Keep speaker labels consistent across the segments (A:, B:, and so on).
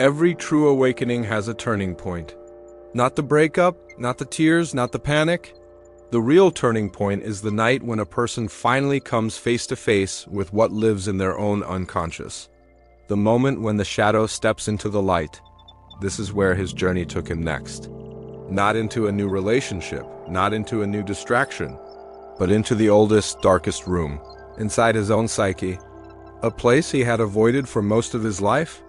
A: Every true awakening has a turning point. Not the breakup, not the tears, not the panic. The real turning point is the night when a person finally comes face to face with what lives in their own unconscious. The moment when the shadow steps into the light. This is where his journey took him next. Not into a new relationship, not into a new distraction, but into the oldest, darkest room, inside his own psyche, a place he had avoided for most of his life.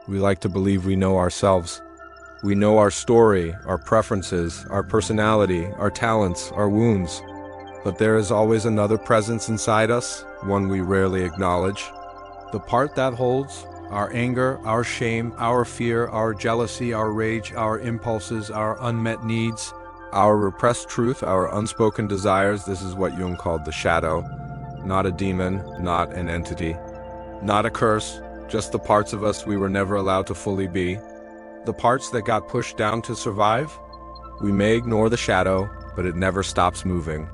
A: We like to believe we know ourselves. We know our story, our preferences, our personality, our talents, our wounds. But there is always another presence inside us, one we rarely acknowledge. The part that holds our anger, our shame, our fear, our jealousy, our rage, our impulses, our unmet needs, our repressed truth, our unspoken desires. This is what Jung called the shadow. Not a demon, not an entity, not a curse, just the parts of us we were never allowed to fully be. The parts that got pushed down to survive. We may ignore the shadow, but it never stops moving.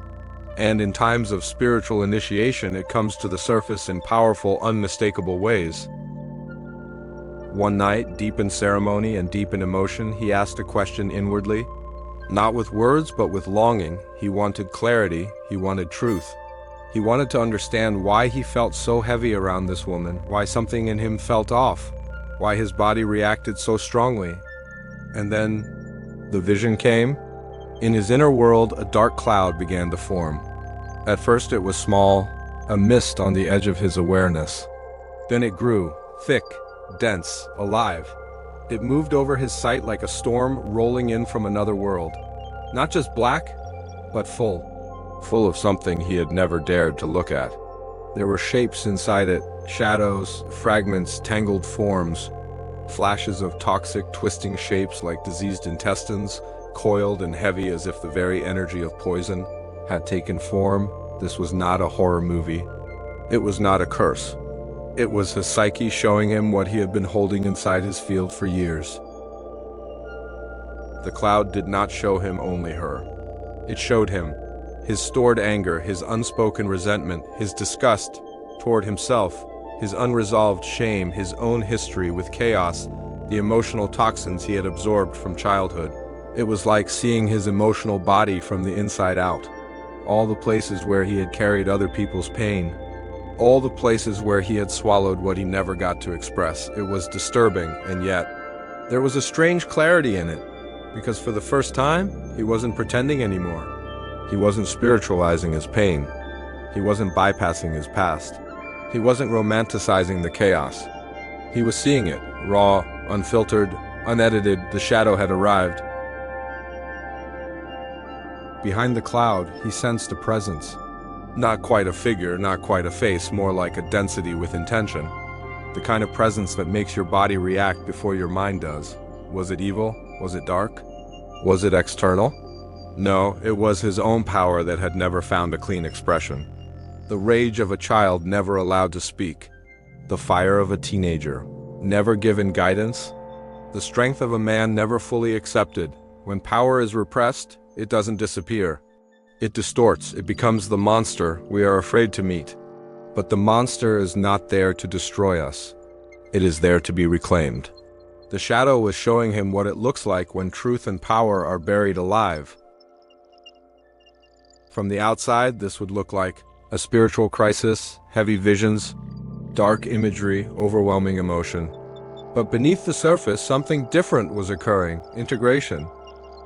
A: And in times of spiritual initiation, it comes to the surface in powerful, unmistakable ways. One night, deep in ceremony and deep in emotion, he asked a question inwardly. Not with words, but with longing. He wanted clarity, he wanted truth. He wanted to understand why he felt so heavy around this woman, why something in him felt off, why his body reacted so strongly. And then the vision came. In his inner world, a dark cloud began to form. At first it was small, a mist on the edge of his awareness. Then it grew, thick, dense, alive. It moved over his sight like a storm rolling in from another world. Not just black, but full of something he had never dared to look at. There were shapes inside it, shadows, fragments, tangled forms, flashes of toxic, twisting shapes like diseased intestines, coiled and heavy as if the very energy of poison had taken form. This was not a horror movie. It was not a curse. It was his psyche showing him what he had been holding inside his field for years. The cloud did not show him only her. It showed him his stored anger, his unspoken resentment, his disgust toward himself, his unresolved shame, his own history with chaos, the emotional toxins he had absorbed from childhood. It was like seeing his emotional body from the inside out. All the places where he had carried other people's pain. All the places where he had swallowed what he never got to express. It was disturbing, and yet there was a strange clarity in it, because for the first time, he wasn't pretending anymore. He wasn't spiritualizing his pain. He wasn't bypassing his past. He wasn't romanticizing the chaos. He was seeing it, raw, unfiltered, unedited. The shadow had arrived. Behind the cloud, he sensed a presence. Not quite a figure, not quite a face, more like a density with intention. The kind of presence that makes your body react before your mind does. Was it evil? Was it dark? Was it external? No, it was his own power that had never found a clean expression. The rage of a child never allowed to speak. The fire of a teenager, never given guidance. The strength of a man never fully accepted. When power is repressed, it doesn't disappear. It distorts, it becomes the monster we are afraid to meet. But the monster is not there to destroy us. It is there to be reclaimed. The shadow was showing him what it looks like when truth and power are buried alive. From the outside, this would look like a spiritual crisis, heavy visions, dark imagery, overwhelming emotion. But beneath the surface, something different was occurring, integration.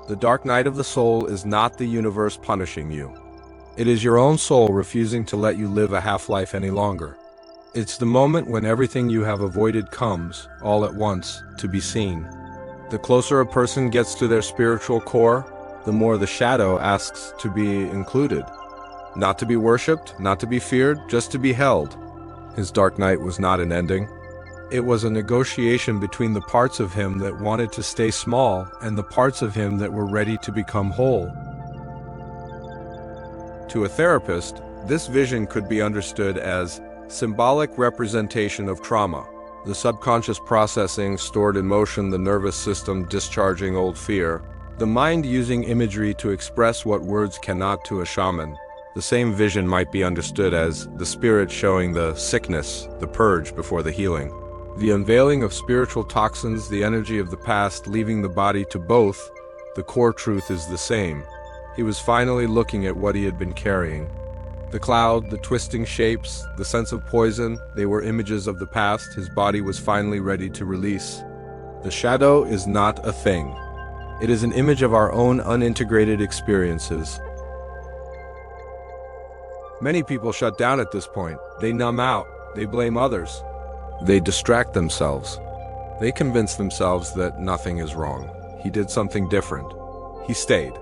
A: The dark night of the soul is not the universe punishing you. It is your own soul refusing to let you live a half-life any longer. It's the moment when everything you have avoided comes, all at once, to be seen. The closer a person gets to their spiritual core, the more the shadow asks to be included. Not to be worshipped, not to be feared, just to be held. His dark night was not an ending. It was a negotiation between the parts of him that wanted to stay small and the parts of him that were ready to become whole. To a therapist, this vision could be understood as symbolic representation of trauma, the subconscious processing stored emotion, the nervous system discharging old fear, the mind using imagery to express what words cannot to a shaman. The same vision might be understood as the spirit showing the sickness, the purge before the healing. The unveiling of spiritual toxins, the energy of the past leaving the body to both, the core truth is the same. He was finally looking at what he had been carrying. The cloud, the twisting shapes, the sense of poison, they were images of the past his body was finally ready to release. The shadow is not a thing. It is an image of our own unintegrated experiences. Many people shut down at this point. They numb out. They blame others. They distract themselves. They convince themselves that nothing is wrong. He did something different. He stayed.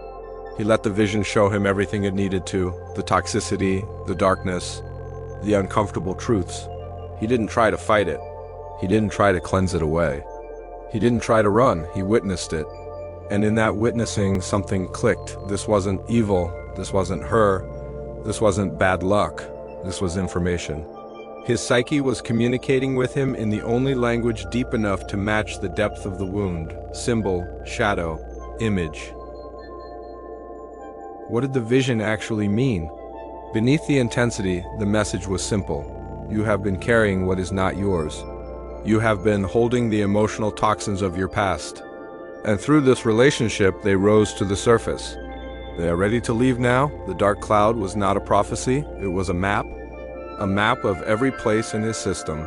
A: He let the vision show him everything it needed to, the toxicity, the darkness, the uncomfortable truths. He didn't try to fight it. He didn't try to cleanse it away. He didn't try to run. He witnessed it. And in that witnessing, something clicked. This wasn't evil. This wasn't her. This wasn't bad luck. This was information. His psyche was communicating with him in the only language deep enough to match the depth of the wound. Symbol, shadow, image. What did the vision actually mean? Beneath the intensity, the message was simple. You have been carrying what is not yours. You have been holding the emotional toxins of your past. And through this relationship, they rose to the surface. They are ready to leave now. The dark cloud was not a prophecy, it was a map of every place in his system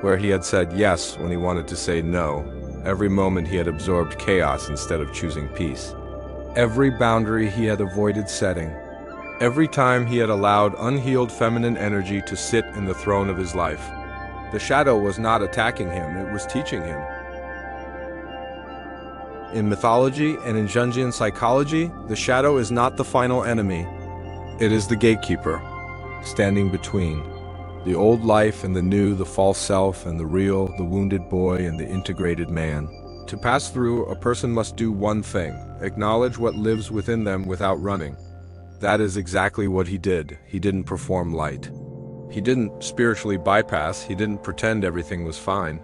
A: where he had said yes when he wanted to say no, every moment he had absorbed chaos instead of choosing peace, every boundary he had avoided setting, every time he had allowed unhealed feminine energy to sit in the throne of his life. The shadow was not attacking him, it was teaching him. In mythology and in Jungian psychology, the shadow is not the final enemy. It is the gatekeeper, standing between the old life and the new, the false self and the real, the wounded boy and the integrated man. To pass through, a person must do one thing: acknowledge what lives within them without running. That is exactly what he did. He didn't perform light. He didn't spiritually bypass. He didn't pretend everything was fine.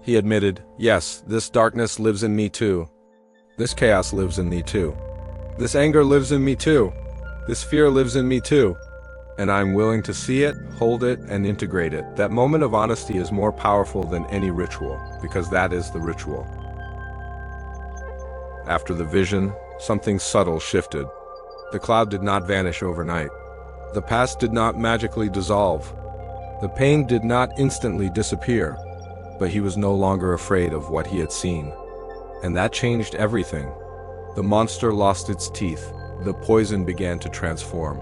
A: He admitted, yes, this darkness lives in me too. This chaos lives in me too. This anger lives in me too. This fear lives in me too. And I'm willing to see it, hold it, and integrate it. That moment of honesty is more powerful than any ritual, because that is the ritual. After the vision, something subtle shifted. The cloud did not vanish overnight. The past did not magically dissolve. The pain did not instantly disappear, but he was no longer afraid of what he had seen. And that changed everything. The monster lost its teeth. The poison began to transform.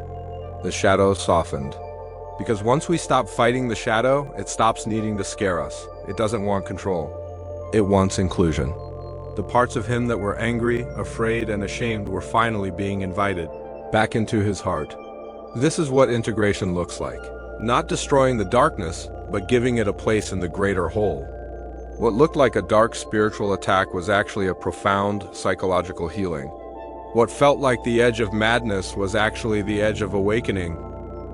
A: The shadow softened. Because once we stop fighting the shadow, it stops needing to scare us. It doesn't want control. It wants inclusion. The parts of him that were angry, afraid, and ashamed were finally being invited back into his heart. This is what integration looks like. Not destroying the darkness, but giving it a place in the greater whole. What looked like a dark spiritual attack was actually a profound psychological healing. What felt like the edge of madness was actually the edge of awakening.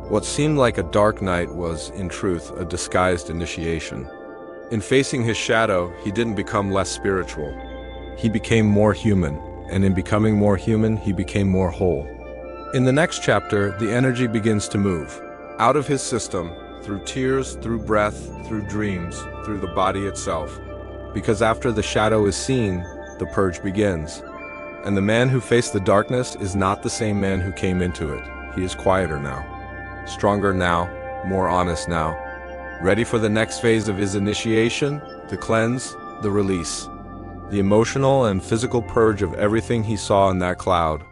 A: What seemed like a dark night was, in truth, a disguised initiation. In facing his shadow, he didn't become less spiritual. He became more human, and in becoming more human, he became more whole. In the next chapter, the energy begins to move. Out of his system, through tears, through breath, through dreams, through the body itself. Because after the shadow is seen, the purge begins. And the man who faced the darkness is not the same man who came into it. He is quieter now, stronger now, more honest now, ready for the next phase of his initiation, the cleanse, the release, the emotional and physical purge of everything he saw in that cloud.